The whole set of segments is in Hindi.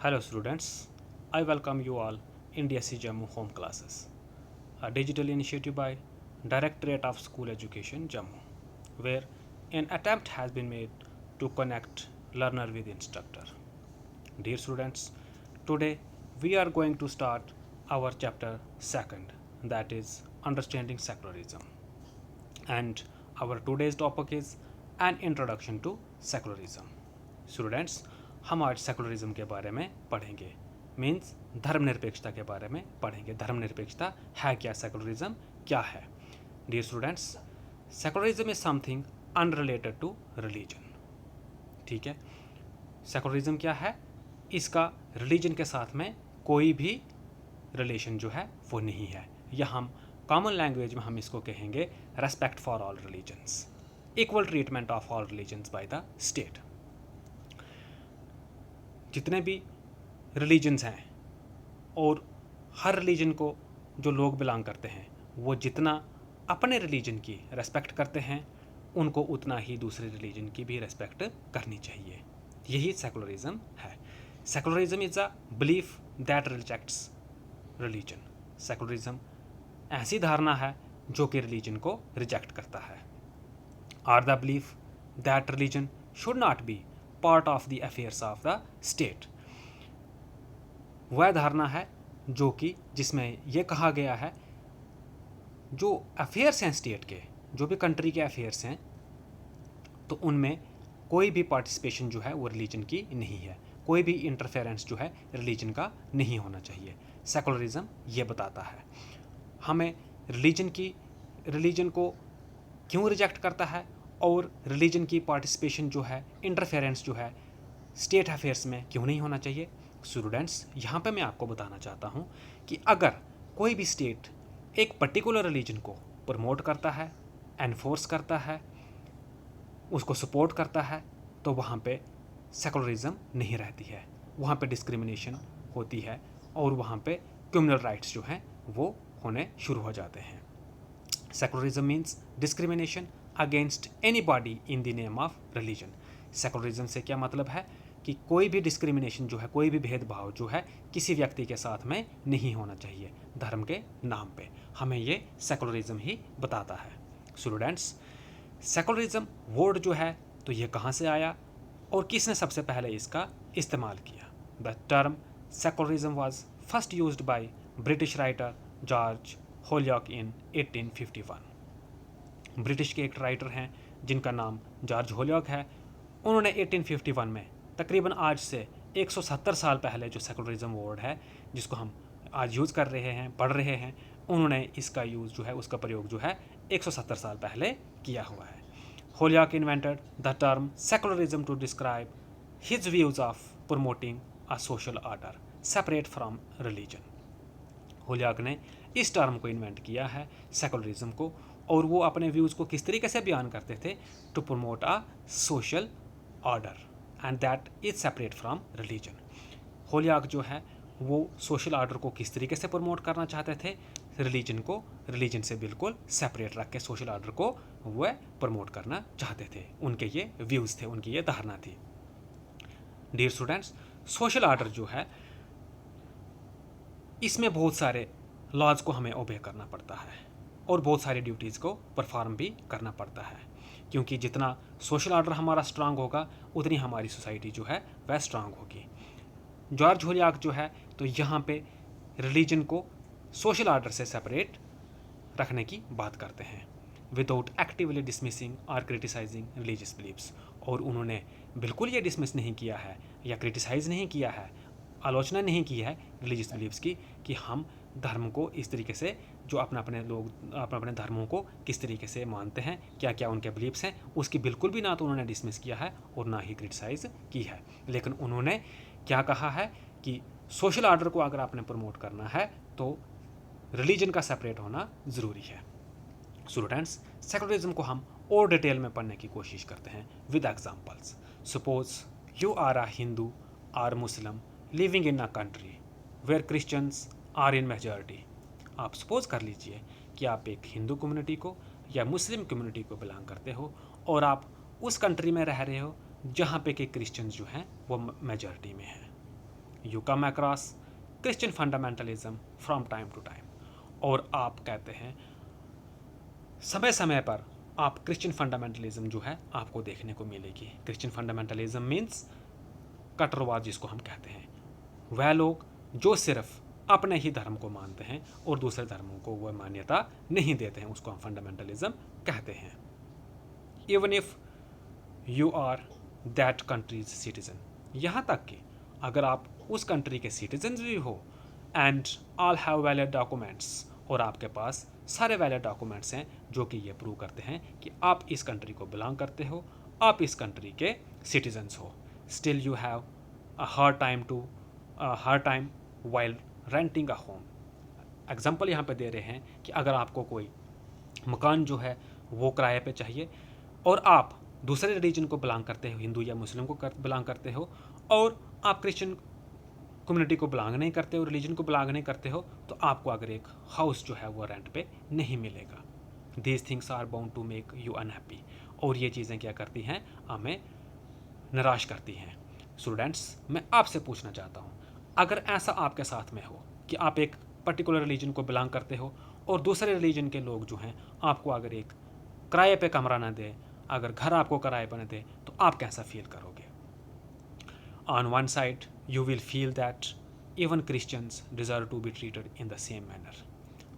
Hello students, I welcome you all in DSC Jammu Home Classes, a digital initiative by Directorate of School Education Jammu, where an attempt has been made to connect learner with instructor. Dear students, today we are going to start our chapter second, that is understanding secularism. And our today's topic is an introduction to secularism. Students, हम आज सेकुलरिज्म के बारे में पढ़ेंगे, मीन्स धर्मनिरपेक्षता के बारे में पढ़ेंगे। धर्मनिरपेक्षता है क्या, सेकुलरिज्म क्या है? Dear students, secularism is something unrelated to religion. ठीक है, सेकुलरिज्म क्या है? इसका रिलीजन के साथ में कोई भी रिलेशन जो है वो नहीं है, या हम कॉमन लैंग्वेज में हम इसको कहेंगे respect for all religions, equal treatment of all religions by the state. जितने भी रिलीजन्स हैं और हर रिलीजन को जो लोग बिलोंग करते हैं वो जितना अपने रिलीजन की रेस्पेक्ट करते हैं उनको उतना ही दूसरे रिलीजन की भी रेस्पेक्ट करनी चाहिए। यही सेकुलरिज्म है। Secularism is a belief that rejects religion. Secularism ऐसी धारणा है जो कि रिलीजन को रिजेक्ट करता है। Or the belief that religion should not be part of the affairs of the state. वह धारणा है जो कि जिसमें यह कहा गया है जो अफेयर्स हैं स्टेट के, जो भी कंट्री के अफेयर्स हैं, तो उनमें कोई भी पार्टिसिपेशन जो है वो रिलीजन की नहीं है, कोई भी इंटरफेरेंस जो है रिलीजन का नहीं होना चाहिए। सेकुलरिज्म ये बताता है हमें रिलीजन को क्यों रिजेक्ट करता है और रिलीजन की पार्टिसिपेशन जो है, इंटरफेरेंस जो है स्टेट अफेयर्स में क्यों नहीं होना चाहिए। स्टूडेंट्स, यहाँ पे मैं आपको बताना चाहता हूँ कि अगर कोई भी स्टेट एक पर्टिकुलर रिलीजन को प्रमोट करता है, एनफोर्स करता है, उसको सपोर्ट करता है, तो वहाँ पे सेकुलरिज्म नहीं रहती है, वहाँ पे डिस्क्रिमिनेशन होती है और वहाँ पे कम्युनल राइट्स जो हैं वो होने शुरू हो जाते हैं। Secularism means discrimination against anybody in the name of religion. Secularism से क्या मतलब है कि कोई भी डिस्क्रिमिनेशन जो है, कोई भी भेदभाव जो है किसी व्यक्ति के साथ में नहीं होना चाहिए धर्म के नाम पे। हमें ये सेकुलरिज्म ही बताता है। स्टूडेंट्स, सेकुलरिज्म वर्ड जो है तो ये कहाँ से आया और किसने सबसे पहले इसका इस्तेमाल किया? The term secularism was first used by British writer George Holyoake in 1851। British के एक राइटर हैं जिनका नाम जॉर्ज होलियॉक है। उन्होंने 1851 में, तकरीबन आज से 170 साल पहले, जो सेकुलरिज्म वर्ड है जिसको हम आज यूज़ कर रहे हैं, पढ़ रहे हैं, उन्होंने इसका यूज़ जो है, उसका प्रयोग जो है 170 साल पहले किया हुआ है। Holyoake invented the term secularism to describe his views of promoting a social order separate from religion. Holyoake ने इस टर्म को इन्वेंट किया है, सेकुलरिज्म को, और वो अपने व्यूज़ को किस तरीके से बयान करते थे? To promote a social order and that is separate from religion. Holyoake जो है वो सोशल ऑर्डर को किस तरीके से प्रमोट करना चाहते थे? रिलीजन से बिल्कुल सेपरेट रख के सोशल ऑर्डर को वह प्रमोट करना चाहते थे। उनके ये व्यूज़ थे, उनकी ये धारणा थी। डियर स्टूडेंट्स, सोशल ऑर्डर जो है इसमें बहुत सारे लॉज को हमें ओबे करना पड़ता है और बहुत सारी ड्यूटीज़ को परफॉर्म भी करना पड़ता है, क्योंकि जितना सोशल ऑर्डर हमारा स्ट्रांग होगा उतनी हमारी सोसाइटी जो है वह स्ट्रांग होगी। जॉर्ज होलियॉक जो है तो यहाँ पे रिलीजन को सोशल ऑर्डर से सेपरेट रखने की बात करते हैं, विदाउट एक्टिवली डिसमिसिंग और क्रिटिसाइजिंग रिलीजियस बिलीव्स। और उन्होंने बिल्कुल ये डिसमिस नहीं किया है या क्रिटिसाइज़ नहीं किया है, आलोचना नहीं की है रिलीजियस बिलीव्स की, कि हम धर्म को इस तरीके से, जो अपने लोग अपने धर्मों को किस तरीके से मानते हैं, क्या क्या उनके बिलीव्स हैं, उसकी बिल्कुल भी ना तो उन्होंने डिसमिस किया है और ना ही क्रिटिसाइज़ की है। लेकिन उन्होंने क्या कहा है कि सोशल ऑर्डर को अगर आपने प्रमोट करना है तो रिलीजन का सेपरेट होना ज़रूरी है। स्टूडेंट्स, सेकुलरिज्म को हम और डिटेल में पढ़ने की कोशिश करते हैं with examples. Suppose you are a Hindu और Muslim living in a country where Christians are in majority. आप सपोज कर लीजिए कि आप एक हिंदू कम्युनिटी को या मुस्लिम कम्युनिटी को बिलोंग करते हो और आप उस कंट्री में रह रहे हो जहाँ पे कि क्रिश्चियंस जो हैं वो मेजॉरिटी में हैं। You come across Christian fundamentalism from time to time. और आप कहते हैं समय समय पर आप क्रिश्चियन फंडामेंटलिज्म जो है आपको देखने को मिलेगी। क्रिश्चियन फंडामेंटलिज्म मीन्स कट्टरवाद जिसको हम कहते हैं, वह लोग जो सिर्फ अपने ही धर्म को मानते हैं और दूसरे धर्मों को वह मान्यता नहीं देते हैं, उसको हम फंडामेंटलिज्म कहते हैं। Even if you are that country's citizen, यहाँ तक कि अगर आप उस कंट्री के सिटीजन भी हो, and all have valid documents, और आपके पास सारे वैलिड डॉक्यूमेंट्स हैं जो कि ये प्रूव करते हैं कि आप इस कंट्री को बिलोंग करते हो, आप इस कंट्री के सिटीजन्स हो, still you have a hard time while renting a home. Example यहाँ पे दे रहे हैं कि अगर आपको कोई मकान जो है वो किराए पे चाहिए और आप दूसरे रिलीजन को बिलोंग करते हो, हिंदू या मुस्लिम को बिलोंग करते हो, और आप क्रिश्चियन कम्युनिटी को बिलोंग नहीं करते हो, रिलीजन को बिलोंग नहीं करते हो, तो आपको अगर एक हाउस जो है वो रेंट पे नहीं मिलेगा। These things are bound to make you unhappy. और ये चीज़ें क्या करती हैं, हमें निराश करती हैं। स्टूडेंट्स, मैं आपसे पूछना चाहता हूँ, अगर ऐसा आपके साथ में हो कि आप एक पर्टिकुलर रिलीजन को बिलोंग करते हो और दूसरे रिलीजन के लोग जो हैं आपको अगर एक किराए पे कमरा ना दे, अगर घर आपको किराए पर न दे, तो आप कैसा फील करोगे? On one side you will feel that even Christians deserve to be treated in the same manner.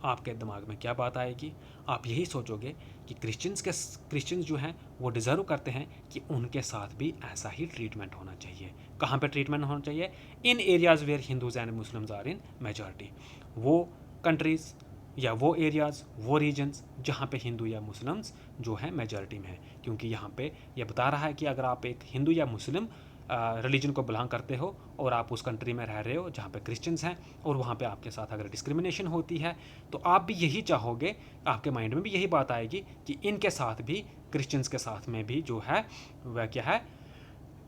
आपके दिमाग में क्या बात आएगी? आप यही सोचोगे कि क्रिश्चियंस जो हैं वो डिज़र्व करते हैं कि उनके साथ भी ऐसा ही ट्रीटमेंट होना चाहिए। कहाँ पे ट्रीटमेंट होना चाहिए? In areas where Hindus and Muslims are in majority. वो कंट्रीज़ या वो एरियाज़, वो रीजन्स जहाँ पे हिंदू या मुस्लिम्स जो हैं मेजॉरिटी में है। क्योंकि यहाँ पे ये बता रहा है कि अगर आप एक हिंदू या मुस्लिम रिलीजन को बिलोंग करते हो और आप उस कंट्री में रह रहे हो जहाँ पे क्रिश्चियंस हैं, और वहाँ पे आपके साथ अगर डिस्क्रिमिनेशन होती है, तो आप भी यही चाहोगे, आपके माइंड में भी यही बात आएगी कि इनके साथ भी, क्रिश्चियंस के साथ में भी जो है वह क्या है,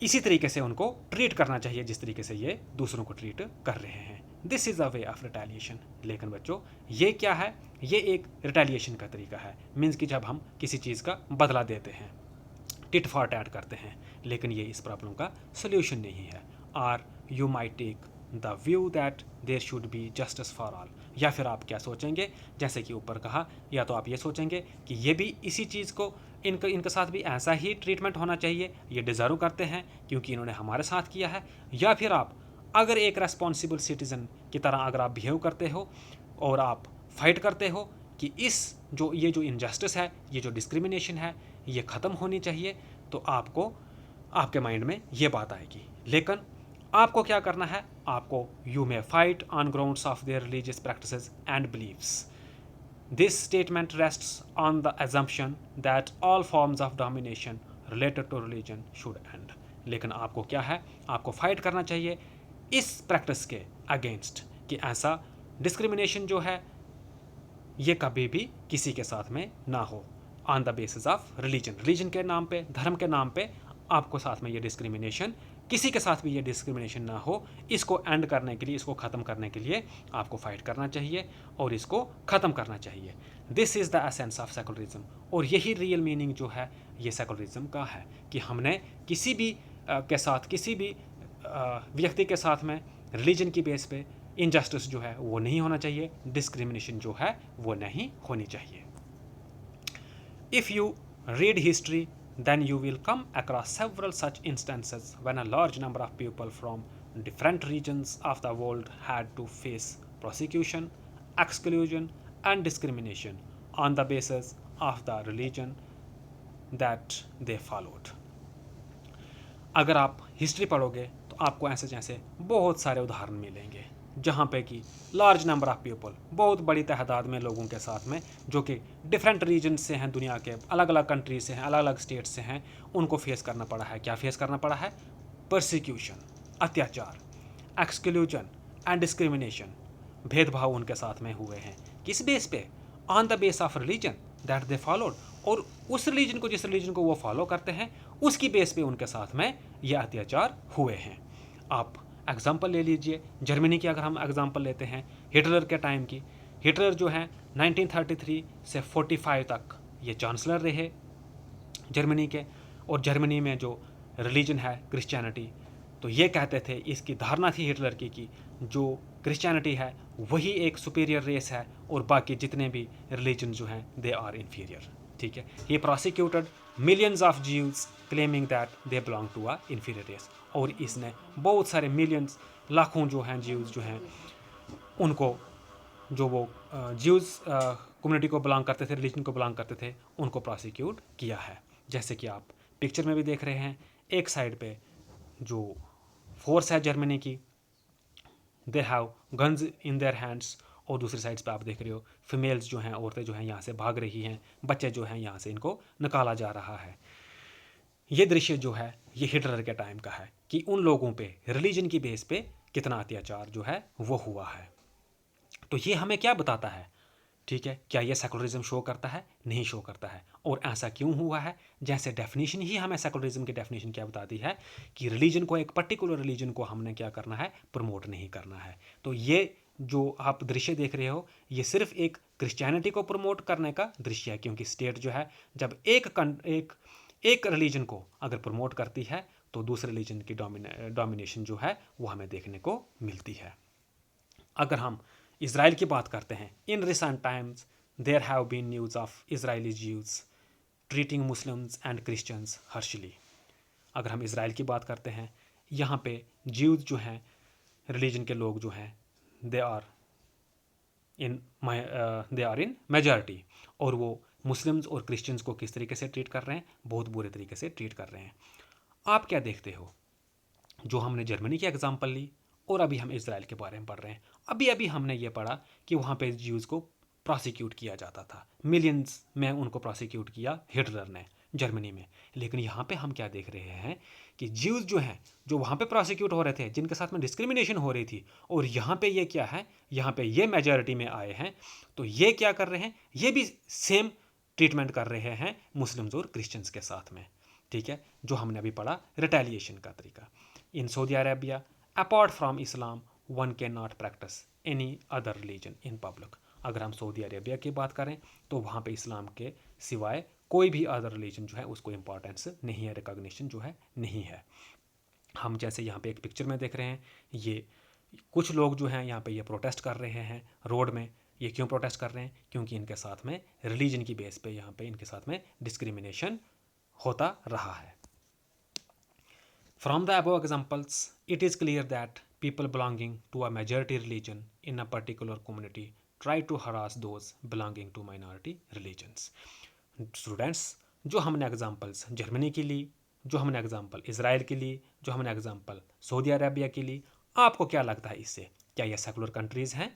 इसी तरीके से उनको ट्रीट करना चाहिए जिस तरीके से ये दूसरों को ट्रीट कर रहे हैं। This is a way of retaliation. लेकिन बच्चों, ये क्या है? ये एक रिटेलिएशन का तरीका है। मीन्स कि जब हम किसी चीज़ का बदला देते हैं, टिट फॉर टैट करते हैं। लेकिन ये इस प्रॉब्लम का सोल्यूशन नहीं है। Or you might take the view that there should be justice for all. या फिर आप क्या सोचेंगे, जैसे कि ऊपर कहा, या तो आप ये सोचेंगे कि ये भी इसी चीज़ को, इनके साथ भी ऐसा ही ट्रीटमेंट होना चाहिए, ये डिज़र्व करते हैं क्योंकि इन्होंने हमारे साथ किया है। या फिर आप अगर एक रेस्पॉन्सिबल सिटीज़न की तरह अगर आप बिहेव करते हो और आप फाइट करते हो कि ये जो इनजस्टिस है, ये जो डिस्क्रिमिनेशन है, ये ख़त्म होनी चाहिए, तो आपके माइंड में ये बात आएगी। लेकिन आपको क्या करना है? आपको you may fight on grounds of their religious practices and beliefs. This statement rests on the assumption that all forms of domination related to religion should end. लेकिन आपको क्या है? आपको फाइट करना चाहिए इस प्रैक्टिस के अगेंस्ट कि ऐसा डिस्क्रिमिनेशन जो है ये कभी भी किसी के साथ में ना हो on the basis of religion के नाम पे, धर्म के नाम पे आपको साथ में ये डिस्क्रिमिनेशन, किसी के साथ भी ये डिस्क्रिमिनेशन ना हो, इसको एंड करने के लिए, इसको ख़त्म करने के लिए आपको फाइट करना चाहिए और इसको ख़त्म करना चाहिए। This is the essence of secularism. और यही रियल मीनिंग जो है ये सेकुलरिज्म का है कि हमने किसी भी के साथ, किसी भी व्यक्ति के साथ में रिलीजन की बेस पे इनजस्टिस जो है वो नहीं होना चाहिए, डिस्क्रिमिनेशन जो है वो नहीं होनी चाहिए। If you read history, then you will come across several such instances when a large number of people from different regions of the world had to face persecution, exclusion, and discrimination on the basis of the religion that they followed. अगर आप हिस्ट्री पढ़ोगे तो आपको ऐसे जैसे बहुत सारे उदाहरण मिलेंगे जहाँ पे कि लार्ज नंबर ऑफ पीपल, बहुत बड़ी तादाद में लोगों के साथ में, जो कि डिफरेंट रीजन से हैं, दुनिया के अलग अलग कंट्री से हैं, अलग अलग स्टेट से हैं, उनको फेस करना पड़ा है। क्या फेस करना पड़ा है? परसिक्यूशन, अत्याचार, एक्सक्लूजन एंड डिस्क्रिमिनेशन, भेदभाव उनके साथ में हुए हैं। किस बेस पे? On the base of religion that they followed. और उस रिलीजन को, जिस रिलीजन को वो फॉलो करते हैं, उसकी बेस पे उनके साथ में ये अत्याचार हुए हैं। आप एग्जाम्पल ले लीजिए, जर्मनी की अगर हम एग्जाम्पल लेते हैं, हिटलर के टाइम की। हिटलर जो है 1933 से 45 तक ये चांसलर रहे जर्मनी के, और जर्मनी में जो रिलीजन है क्रिश्चियनिटी, तो ये कहते थे, इसकी धारणा थी हिटलर की कि जो क्रिश्चियनिटी है वही एक सुपीरियर रेस है और बाकी जितने भी रिलीजन जो हैं दे आर इन्फीरियर। ठीक है, he prosecuted millions of Jews claiming that they belong to a inferior race. और इसने बहुत सारे मिलियंस, लाखों जो हैं ज्यूज जो हैं उनको, जो वो ज्यूज कम्युनिटी को बिलोंग करते थे, रिलीजन को बिलोंग करते थे, उनको प्रोसिक्यूट किया है। जैसे कि आप पिक्चर में भी देख रहे हैं, एक साइड पे जो फोर्स है जर्मनी की, they have guns in their hands, और दूसरी साइड्स पे आप देख रहे हो फीमेल्स जो हैं, औरतें जो हैं यहाँ से भाग रही हैं, बच्चे जो हैं यहाँ से इनको निकाला जा रहा है। ये दृश्य जो है ये हिटलर के टाइम का है कि उन लोगों पे रिलीजन की बेस पे कितना अत्याचार जो है वो हुआ है। तो ये हमें क्या बताता है? ठीक है, क्या ये सेकुलरिज्म शो करता है? नहीं शो करता है। और ऐसा क्यों हुआ है? जैसे डेफिनेशन ही हमें सेकुलरिज्म की डेफिनेशन क्या बताती है कि रिलीजन को, एक पर्टिकुलर रिलीजन को हमने क्या करना है? प्रमोट नहीं करना है। तो ये जो आप दृश्य देख रहे हो ये सिर्फ एक क्रिश्चियनिटी को प्रमोट करने का दृश्य है, क्योंकि स्टेट जो है जब एक रिलीजन को अगर प्रमोट करती है तो दूसरे रिलीजन की डोमिनेशन जो है वो हमें देखने को मिलती है। अगर हम इसराइल की बात करते हैं, in recent times there have been news of Israeli Jews treating Muslims and Christians harshly. अगर हम इसराइल की बात करते हैं, यहाँ पे ज्यूज जो हैं, रिलीजन के लोग जो हैं, दे आर इन मेजॉरिटी, और वो मुस्लिम्स और क्रिश्चियंस को किस तरीके से ट्रीट कर रहे हैं? बहुत बुरे तरीके से ट्रीट कर रहे हैं। आप क्या देखते हो? जो हमने जर्मनी की एग्जांपल ली और अभी हम इसराइल के बारे में पढ़ रहे हैं। अभी अभी हमने ये पढ़ा कि वहाँ पे ज्यूज़ को प्रोसिक्यूट किया जाता था, मिलियंस में उनको प्रोसिक्यूट किया हिटलर ने जर्मनी में। लेकिन यहाँ पे हम क्या देख रहे हैं कि ज्यूज़ जो हैं, जो वहाँ पे प्रोसिक्यूट हो रहे थे, जिनके साथ में डिस्क्रिमिनेशन हो रही थी, और यहाँ पे ये क्या है, यहाँ पे ये मेजॉरिटी में आए हैं, तो ये क्या कर रहे हैं? ये भी सेम ट्रीटमेंट कर रहे हैं मुस्लिम्स और क्रिश्चियंस के साथ में। ठीक है, जो हमने अभी पढ़ा रिटेलिएशन का तरीका। In Saudi Arabia, apart from Islam, one can not practice any other religion in public. अगर हम सऊदी अरेबिया की बात करें तो वहाँ पे इस्लाम के सिवाय कोई भी अदर रिलीजन जो है उसको इम्पोर्टेंस नहीं है, रिकॉग्निशन जो है नहीं है। हम जैसे यहाँ पे एक पिक्चर में देख रहे हैं, ये कुछ लोग जो हैं यहाँ पे ये प्रोटेस्ट कर रहे हैं रोड में। ये क्यों प्रोटेस्ट कर रहे हैं? क्योंकि इनके साथ में रिलीजन की बेस पे यहाँ पे इनके साथ में डिस्क्रिमिनेशन होता रहा है। From the above examples, it is clear that people belonging to a majority religion in a particular community try to harass those belonging to minority religions. Students, जो हमने एग्जाम्पल्स जर्मनी की ली, जो हमने एग्जाम्पल इसराइल की ली, जो हमने एग्जाम्पल सऊदी अरेबिया की ली, आपको क्या लगता है इससे? क्या ये सेकुलर कंट्रीज़ हैं?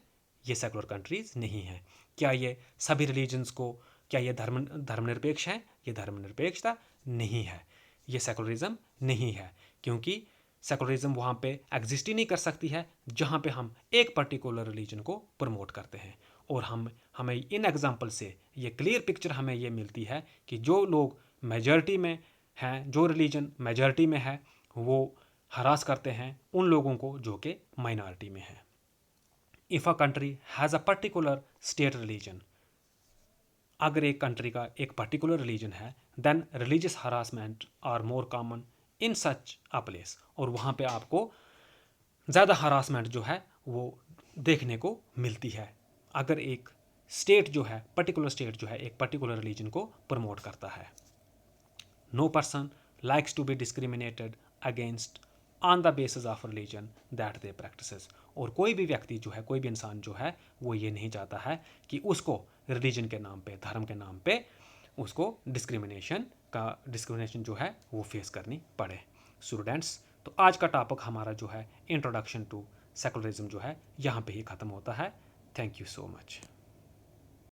ये सेकुलर कंट्रीज़ नहीं हैं। क्या ये सभी रिलीजन्स को, क्या ये धर्मनिरपेक्ष हैं? ये धर्मनिरपेक्षता नहीं है, ये सेकुलरिज्म नहीं है, क्योंकि सेकुलरिज्म वहाँ पे एग्जिस्ट ही नहीं कर सकती है जहाँ पे हम एक पर्टिकुलर रिलीजन को प्रमोट करते हैं। और हमें इन एग्जाम्पल से ये क्लियर पिक्चर हमें ये मिलती है कि जो लोग मेजॉरिटी में हैं, जो रिलीजन मेजॉरिटी में है, वो हरास करते हैं उन लोगों को जो कि माइनॉरिटी में है। If a country has a particular state religion, अगर एक कंट्री का एक पर्टिकुलर रिलीजन है, then religious harassment are more common in such a place, और वहाँ पे आपको ज़्यादा हरासमेंट जो है वो देखने को मिलती है अगर एक स्टेट जो है, पर्टिकुलर स्टेट जो है एक पर्टिकुलर रिलीजन को प्रमोट करता है। No person likes to be discriminated against on the basis of religion that they practises, और कोई भी व्यक्ति जो है, कोई भी इंसान जो है वो ये नहीं चाहता है कि उसको रिलीजन के नाम पे, धर्म के नाम पे उसको डिस्क्रिमिनेशन जो है वो फेस करनी पड़े। स्टूडेंट्स, तो आज का टॉपिक हमारा जो है इंट्रोडक्शन टू सेकुलरिज्म जो है यहाँ पे ही ख़त्म होता है। Thank you so much.